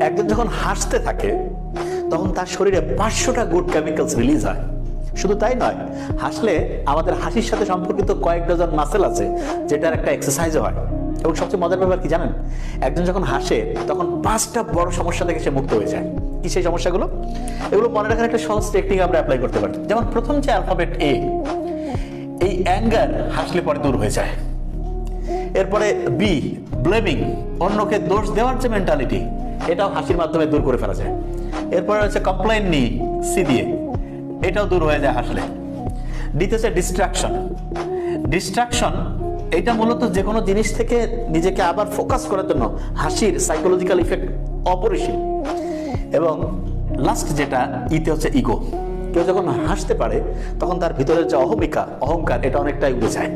একজন যখন হাসতে থাকে তখন তার শরীরে 500টা গুড কেমিক্যালস রিলিজ হয়। শুধু তাই নয়, হাসলে আমাদের হাসির সাথে সম্পর্কিত কয়েক ডজন মাসেল আছে, যেটার একটা এক্সারসাইজও হয়। এবং সবচেয়ে মজার ব্যাপার কি জানেন, একজন যখন হাসে তখন 5টা বড় সমস্যা থেকে সে মুক্ত হয়ে যায়। কি সেই সমস্যাগুলো? এগুলো মনে রাখার একটা সহজ টেকনিক আমরা অ্যাপ্লাই করতে পারি। যেমন প্রথম যে অ্যালফাবেট এ, এই অ্যাঙ্গার হাসলে পরে দূর হয়ে যায়। এরপরে বি, ব্লেমিং, অন্যকে দোষ দেওয়ার যে মেন্টালিটি, এটাও হাসির মাধ্যমে দূর করে ফেলা যায়। এরপরে হচ্ছে কমপ্লেইন নি, সি দিয়ে, এটাও দূর হয়ে যায় হাসলে। দ্বিতীয় হচ্ছে ডিস্ট্রাকশন। ডিস্ট্রাকশন এটা মূলত যে কোনো জিনিস থেকে নিজেকে আবার ফোকাস করার জন্য হাসির সাইকোলজিক্যাল ইফেক্ট অপরিসীম। এবং লাস্ট যেটা ইতে হচ্ছে ইগো। কেউ যখন হাসতে পারে তখন তার ভিতরের যে অহমিকা, অহংকার, এটা অনেকটাই উড়ে যায়।